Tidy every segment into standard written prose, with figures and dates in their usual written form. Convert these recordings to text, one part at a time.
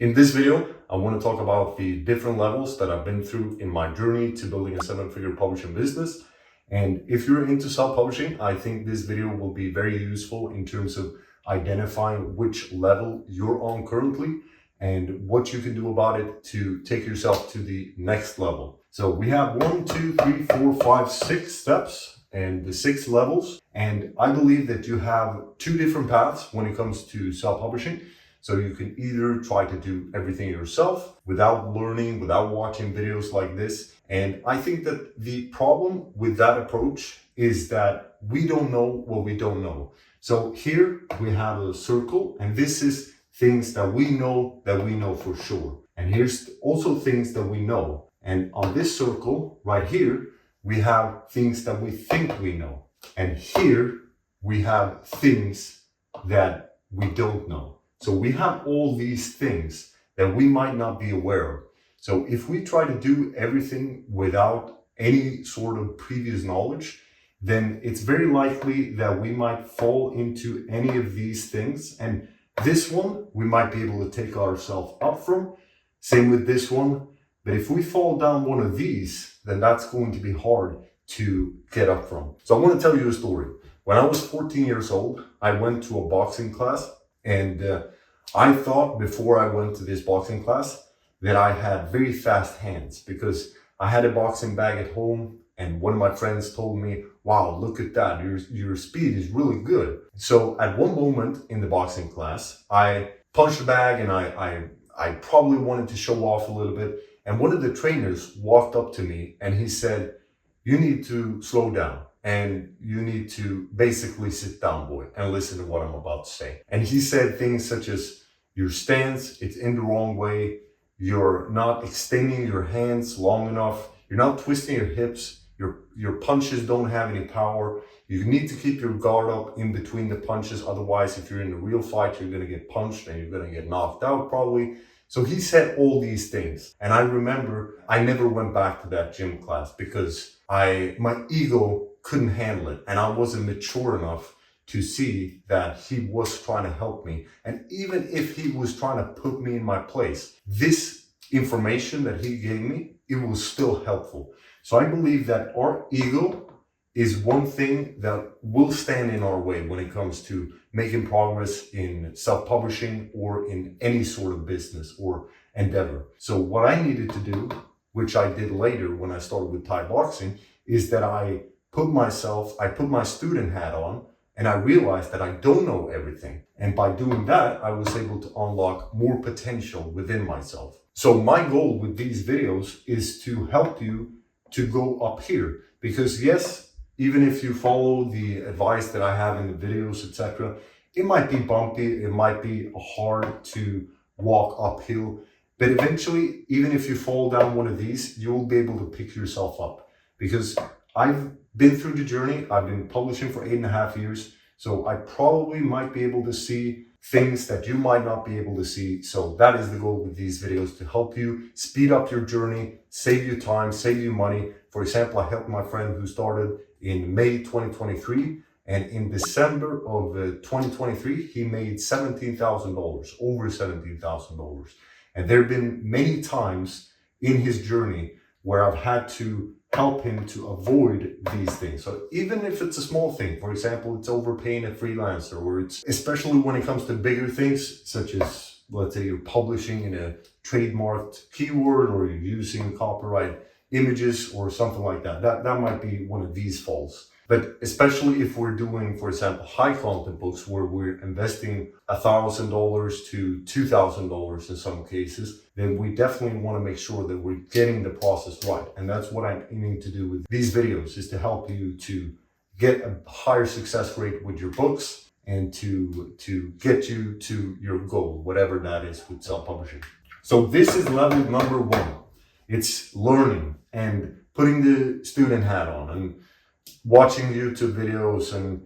In this video, I want to talk about the different levels that I've been through in my journey to building a 7-figure publishing business. And if you're into self-publishing, I think this video will be very useful in terms of identifying which level you're on currently and what you can do about it to take yourself to the next level. So we have 1, 2, 3, 4, 5, 6 steps and the 6 levels. And I believe that you have 2 different paths when it comes to self-publishing. So you can either try to do everything yourself without learning, without watching videos like this. And I think that the problem with that approach is that we don't know what we don't know. So here we have a circle, and this is things that we know for sure. And here's also things that we know. And on this circle right here, we have things that we think we know. And here we have things that we don't know. So we have all these things that we might not be aware of. So if we try to do everything without any sort of previous knowledge, then it's very likely that we might fall into any of these things. And this one, we might be able to take ourselves up from. Same with this one. But if we fall down one of these, then that's going to be hard to get up from. So I want to tell you a story. When I was 14 years old, I went to a boxing class. And I thought before I went to this boxing class that I had very fast hands because I had a boxing bag at home, and one of my friends told me, wow, look at that, your speed is really good. So at one moment in the boxing class, I punched the bag and I probably wanted to show off a little bit. And one of the trainers walked up to me and he said, you need to slow down. And you need to basically sit down, boy, and listen to what I'm about to say. And he said things such as your stance, it's in the wrong way. You're not extending your hands long enough. You're not twisting your hips. Your punches don't have any power. You need to keep your guard up in between the punches. Otherwise, if you're in a real fight, you're going to get punched and you're going to get knocked out probably. So he said all these things. And I remember I never went back to that gym class because my ego couldn't handle it. And I wasn't mature enough to see that he was trying to help me. And even if he was trying to put me in my place, this information that he gave me, it was still helpful. So I believe that our ego is one thing that will stand in our way when it comes to making progress in self-publishing or in any sort of business or endeavor. So what I needed to do, which I did later when I started with Thai boxing, is that I put my student hat on, and I realized that I don't know everything. And by doing that, I was able to unlock more potential within myself. So my goal with these videos is to help you to go up here. Because yes, even if you follow the advice that I have in the videos, etc., it might be bumpy, it might be hard to walk uphill. But eventually, even if you fall down one of these, you'll be able to pick yourself up. Because I've been through the journey. I've been publishing for 8.5 years. So I probably might be able to see things that you might not be able to see. So that is the goal with these videos, to help you speed up your journey, save you time, save you money. For example, I helped my friend who started in May 2023. And in December of 2023, he made $17,000, over $17,000. And there have been many times in his journey where I've had to help him to avoid these things. So even if it's a small thing, for example, it's overpaying a freelancer, or it's especially when it comes to bigger things, such as, let's say you're publishing in a trademarked keyword, or you're using copyright images or something like that. That might be one of these faults. But especially if we're doing, for example, high content books where we're investing $1,000 to $2,000 in some cases, then we definitely want to make sure that we're getting the process right. And that's what I'm aiming to do with these videos, is to help you to get a higher success rate with your books and to get you to your goal, whatever that is with self-publishing. So this is level number 1. It's learning and putting the student hat on and watching YouTube videos and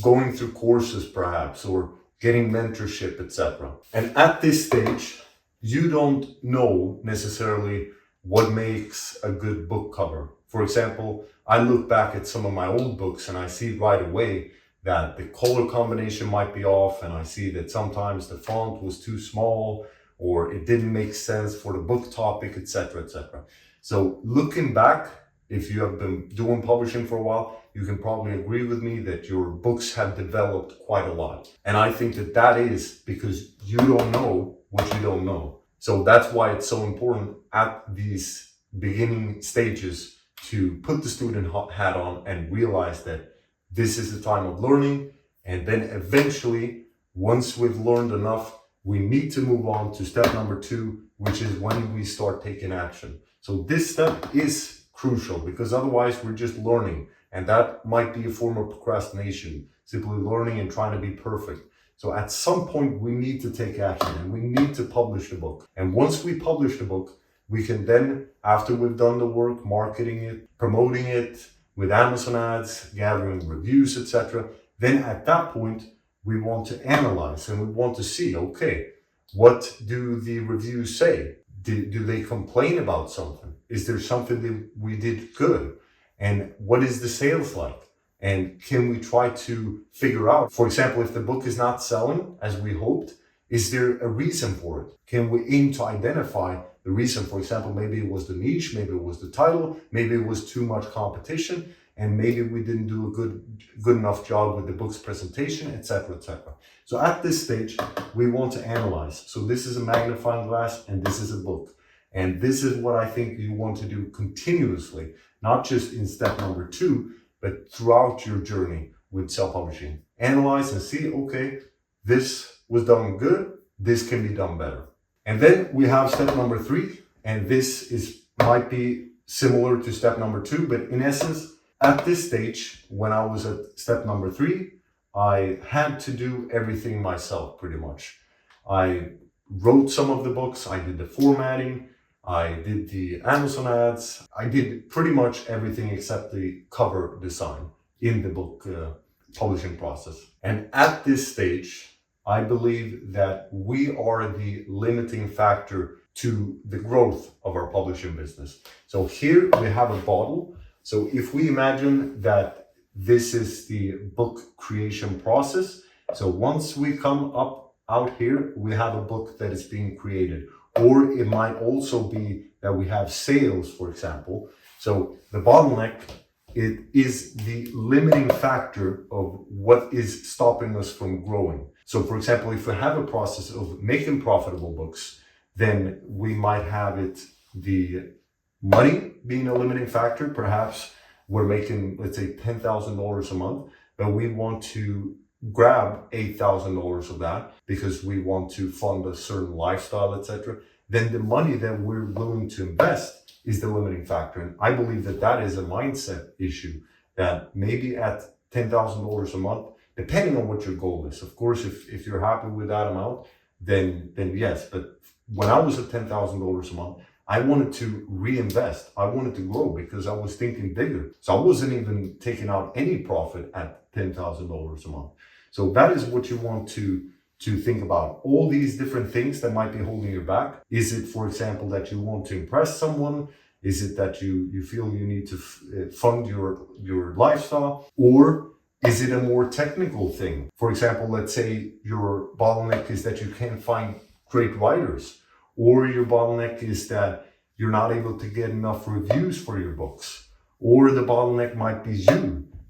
going through courses perhaps, or getting mentorship, etc. And at this stage, you don't know necessarily what makes a good book cover. For example, I look back at some of my old books and I see right away that the color combination might be off, and I see that sometimes the font was too small, or it didn't make sense for the book topic, etc., etc. So looking back, if you have been doing publishing for a while, you can probably agree with me that your books have developed quite a lot. And I think that that is because you don't know what you don't know. So that's why it's so important at these beginning stages to put the student hat on and realize that this is the time of learning. And then eventually, once we've learned enough, we need to move on to step number 2, which is when we start taking action. So this step is crucial because otherwise we're just learning, and that might be a form of procrastination, simply learning and trying to be perfect. So at some point we need to take action and we need to publish the book. And once we publish the book, we can then, after we've done the work, marketing it, promoting it with Amazon ads, gathering reviews, etc., then at that point, we want to analyze and we want to see, okay, what do the reviews say? Do they complain about something? Is there something that we did good? And what is the sales like? And can we try to figure out, for example, if the book is not selling as we hoped, is there a reason for it? Can we aim to identify the reason? For example, maybe it was the niche, maybe it was the title, maybe it was too much competition, and maybe we didn't do a good enough job with the book's presentation, etc., etc. So at this stage, we want to analyze. So this is a magnifying glass and this is a book. And this is what I think you want to do continuously, not just in step number 2, but throughout your journey with self-publishing. Analyze and see, okay, this was done good, this can be done better. And then we have step number 3, and this might be similar to step number 2, but in essence, at this stage, when I was at step number 3, I had to do everything myself pretty much. I wrote some of the books, I did the formatting, I did the Amazon ads, I did pretty much everything except the cover design in the book publishing process. And at this stage, I believe that we are the limiting factor to the growth of our publishing business. So here we have a bottle. So if we imagine that this is the book creation process, so once we come out here, we have a book that is being created. Or it might also be that we have sales, for example. So the bottleneck, it is the limiting factor of what is stopping us from growing. So for example, if we have a process of making profitable books, then we might have the money being a limiting factor. Perhaps we're making, let's say, $10,000 a month, but we want to grab $8,000 of that because we want to fund a certain lifestyle, etc. Then the money that we're willing to invest is the limiting factor. And I believe that that is a mindset issue, that maybe at $10,000 a month, depending on what your goal is. Of course, if you're happy with that amount, then yes. But when I was at $10,000 a month, I wanted to reinvest. I wanted to grow because I was thinking bigger. So I wasn't even taking out any profit at $10,000 a month. So that is what you want to think about. All these different things that might be holding you back. Is it, for example, that you want to impress someone? Is it that you feel you need to fund your lifestyle? Or is it a more technical thing? For example, let's say your bottleneck is that you can't find great writers, or your bottleneck is that you're not able to get enough reviews for your books, or the bottleneck might be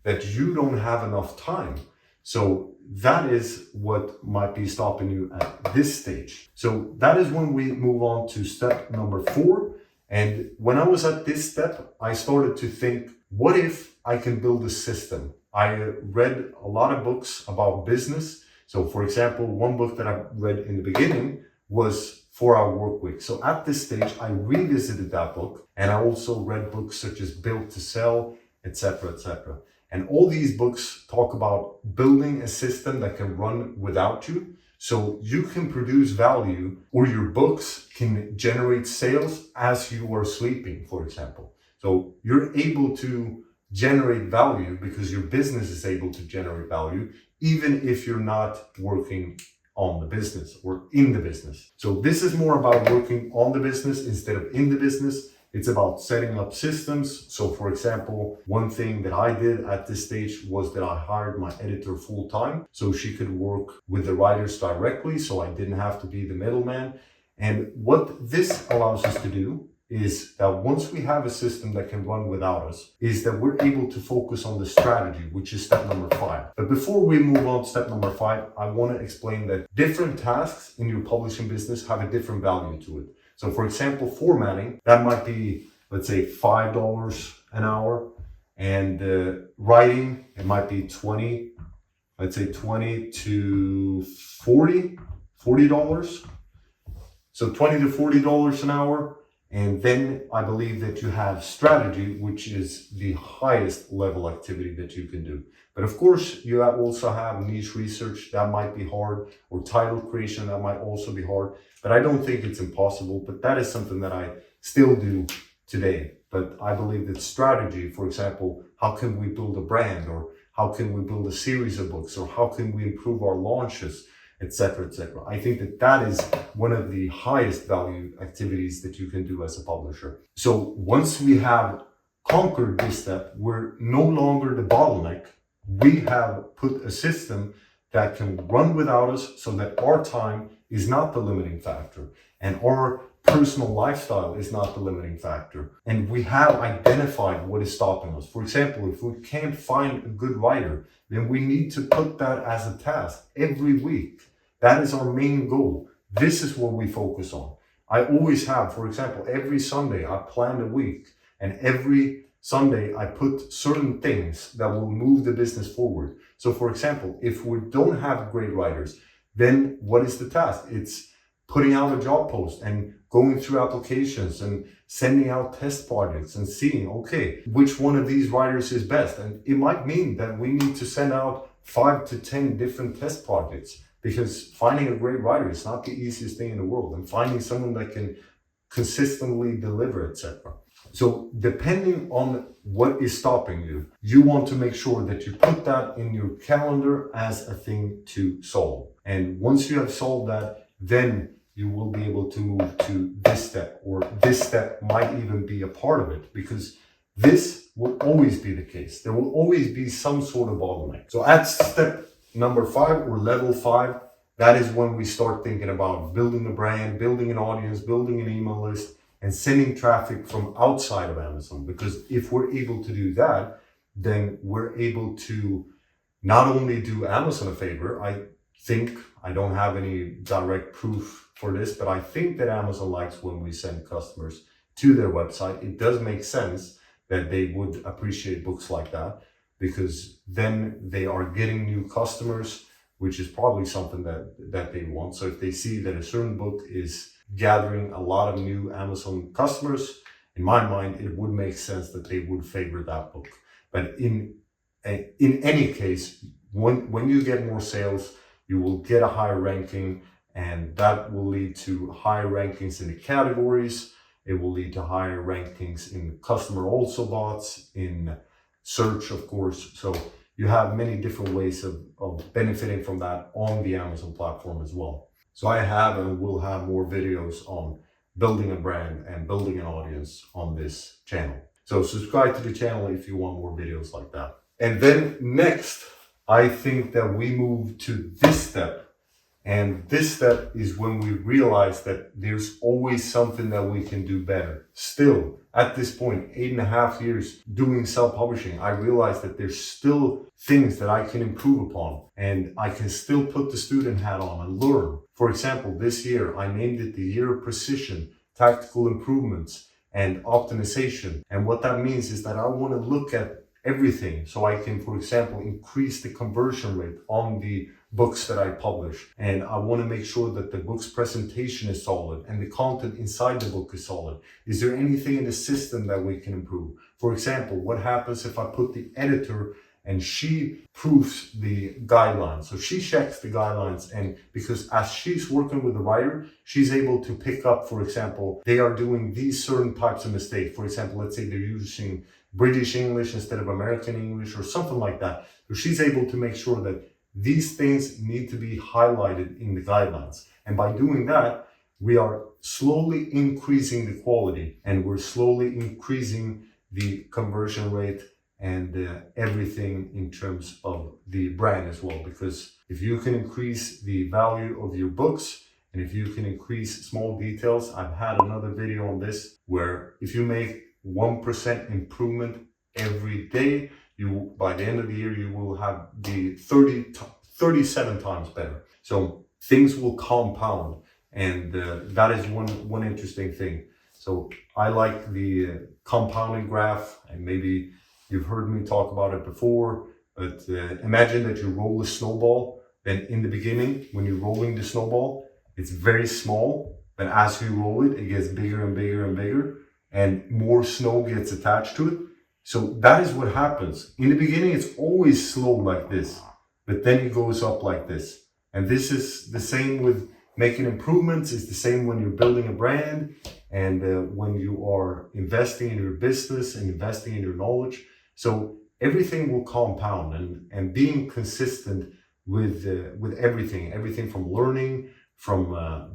that you don't have enough time. So that is what might be stopping you at this stage. So that is when we move on to step number 4. And when I was at this step, I started to think, what if I can build a system? I read a lot of books about business. So for example, one book that I read in the beginning was 4-Hour Workweek. So at this stage, I revisited that book, and I also read books such as Built to Sell, etc., etc. And all these books talk about building a system that can run without you, so you can produce value, or your books can generate sales as you are sleeping, for example. So you're able to generate value because your business is able to generate value, even if you're not working on the business or in the business. So this is more about working on the business instead of in the business. It's about setting up systems. So for example, one thing that I did at this stage was that I hired my editor full time so she could work with the writers directly, so I didn't have to be the middleman. And what this allows us to do is that once we have a system that can run without us, is that we're able to focus on the strategy, which is step number 5. But before we move on to step number 5, I want to explain that different tasks in your publishing business have a different value to it. So for example, formatting, that might be, let's say, $5 an hour. And writing, it might be 20, let's say 20 to $40. So $20 to $40 an hour. And then I believe that you have strategy, which is the highest level activity that you can do. But of course, you also have niche research that might be hard, or title creation that might also be hard. But I don't think it's impossible, but that is something that I still do today. But I believe that strategy, for example, how can we build a brand, or how can we build a series of books, or how can we improve our launches, etc., etc. I think that that is one of the highest value activities that you can do as a publisher. So once we have conquered this step, we're no longer the bottleneck. We have put a system that can run without us, so that our time is not the limiting factor, and our personal lifestyle is not the limiting factor. And we have identified what is stopping us. For example, if we can't find a good writer, then we need to put that as a task every week. That is our main goal. This is what we focus on. I always have, for example, every Sunday I plan a week, and every Sunday I put certain things that will move the business forward. So for example, if we don't have great writers, then what is the task? It's putting out a job post and going through applications and sending out test projects and seeing, okay, which one of these writers is best. And it might mean that we need to send out 5 to 10 different test projects, because finding a great writer is not the easiest thing in the world, and finding someone that can consistently deliver, etc. So depending on what is stopping you, you want to make sure that you put that in your calendar as a thing to solve. And once you have solved that, then you will be able to move to this step, or this step might even be a part of it, because this will always be the case. There will always be some sort of bottleneck. So at step number 5, or level 5, that is when we start thinking about building a brand, building an audience, building an email list, and sending traffic from outside of Amazon. Because if we're able to do that, then we're able to not only do Amazon a favor. I don't have any direct proof for this, but I think that Amazon likes when we send customers to their website. It does make sense that they would appreciate books like that, because then they are getting new customers, which is probably something that they want. So if they see that a certain book is gathering a lot of new Amazon customers, in my mind, it would make sense that they would favor that book. But in any case, when you get more sales, you will get a higher ranking, and that will lead to higher rankings in the categories. It will lead to higher rankings in customer also bots, in search, of course. So you have many different ways of benefiting from that on the Amazon platform as well. So I have and will have more videos on building a brand and building an audience on this channel. So subscribe to the channel if you want more videos like that. And then next, I think that we move to this step. And this step is when we realize that there's always something that we can do better. Still, at this point, 8.5 years doing self-publishing, I realized that there's still things that I can improve upon, and I can still put the student hat on and learn. For example, this year, I named it the Year of Precision, Tactical Improvements, and Optimization. And what that means is that I want to look at everything, so I can, for example, increase the conversion rate on the books that I publish. And I want to make sure that the book's presentation is solid and the content inside the book is solid. Is there anything in the system that we can improve? For example, what happens if I put the editor and she proofs the guidelines? So she checks the guidelines, and because as she's working with the writer, she's able to pick up, for example, they are doing these certain types of mistakes. For example, let's say they're using British English instead of American English or something like that. So she's able to make sure that these things need to be highlighted in the guidelines. And by doing that, we are slowly increasing the quality, and we're slowly increasing the conversion rate and everything in terms of the brand as well. Because if you can increase the value of your books And if you can increase small details, I've had another video on this where if you make 1% improvement every day, by the end of the year, you will have the 37 times better. So things will compound, and that is one interesting thing. So I like the compounding graph, and maybe you've heard me talk about it before, but imagine that you roll a snowball. Then in the beginning, when you're rolling the snowball, it's very small, but as you roll it, it gets bigger and bigger and bigger, and more snow gets attached to it. So that is what happens. In the beginning, it's always slow like this, but then it goes up like this. And this is the same with making improvements. It's the same when you're building a brand, and when you are investing in your business and investing in your knowledge. So everything will compound, and being consistent with everything from learning, from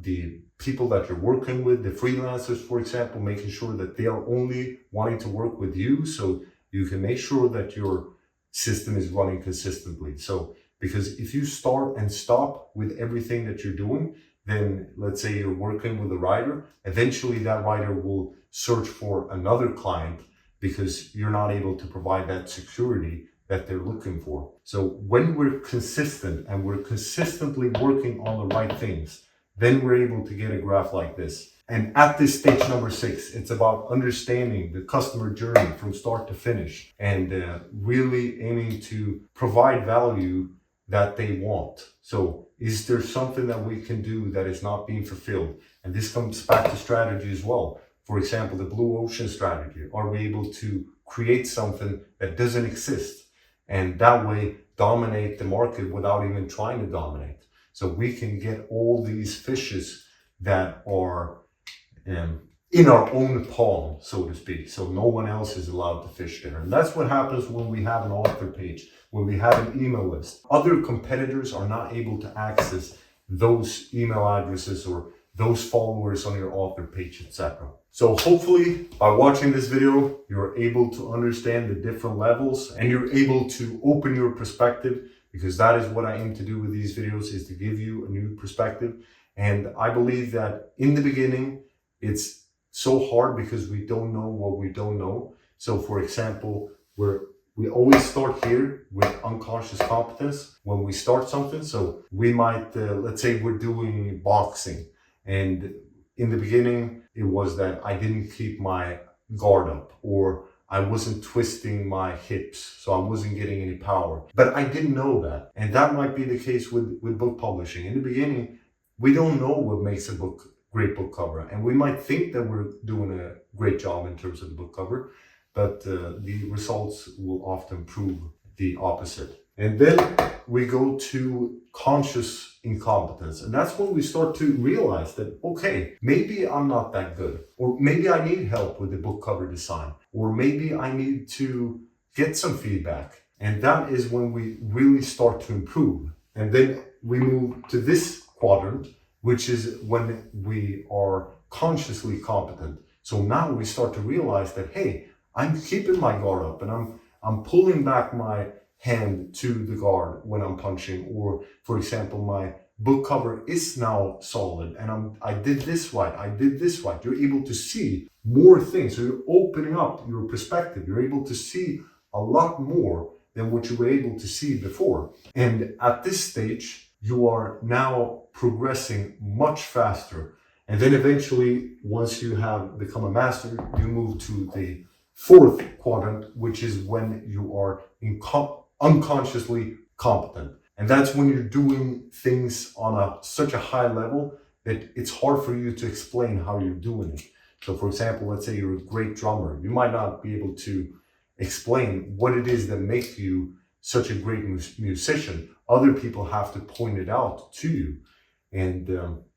the people that you're working with, the freelancers, for example, making sure that they are only wanting to work with you, so you can make sure that your system is running consistently. So, because if you start and stop with everything that you're doing, then let's say you're working with a writer, eventually that writer will search for another client because you're not able to provide that security that they're looking for. So when we're consistent and we're consistently working on the right things, then we're able to get a graph like this. And at this stage number 6, it's about understanding the customer journey from start to finish, and really aiming to provide value that they want. So is there something that we can do that is not being fulfilled? And this comes back to strategy as well. For example, the blue ocean strategy. Are we able to create something that doesn't exist, and that way dominate the market without even trying to dominate? So we can get all these fishes that are in our own palm, so to speak. So no one else is allowed to fish there. And that's what happens when we have an author page, when we have an email list. Other competitors are not able to access those email addresses or those followers on your author page, etc. So hopefully by watching this video, you're able to understand the different levels, and you're able to open your perspective, because that is what I aim to do with these videos, is to give you a new perspective. And I believe that in the beginning, it's so hard because we don't know what we don't know. So for example, we always start here with unconscious competence when we start something. So we might, let's say we're doing boxing, and in the beginning, it was that I didn't keep my guard up, or I wasn't twisting my hips, so I wasn't getting any power. But I didn't know that. And that might be the case with book publishing. In the beginning, we don't know what makes a great book cover. And we might think that we're doing a great job in terms of the book cover, but the results will often prove the opposite. And then we go to conscious incompetence. And that's when we start to realize that, okay, maybe I'm not that good, or maybe I need help with the book cover design, or maybe I need to get some feedback. And that is when we really start to improve. And then we move to this quadrant, which is when we are consciously competent. So now we start to realize that, hey, I'm keeping my guard up, and I'm pulling back my hand to the guard when I'm punching, or for example, my book cover is now solid, and I did this right, I did this right. You're able to see more things. So you're opening up your perspective. You're able to see a lot more than what you were able to see before. And at this stage, you are now progressing much faster. And then eventually, once you have become a master, you move to the 4th quadrant, which is when you are unconsciously competent. And that's when you're doing things on such a high level that it's hard for you to explain how you're doing it. So for example, let's say you're a great drummer. You might not be able to explain what it is that makes you such a great musician. Other people have to point it out to you. And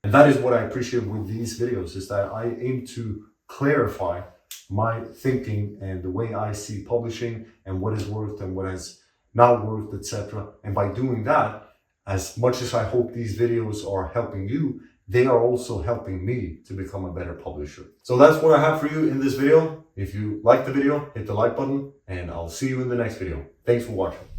that is what I appreciate with these videos, is that I aim to clarify my thinking and the way I see publishing, and what is worth and what has not worth, etc. And by doing that, as much as I hope these videos are helping you, they are also helping me to become a better publisher. So that's what I have for you in this video. If you like the video, hit the like button, and I'll see you in the next video. Thanks for watching.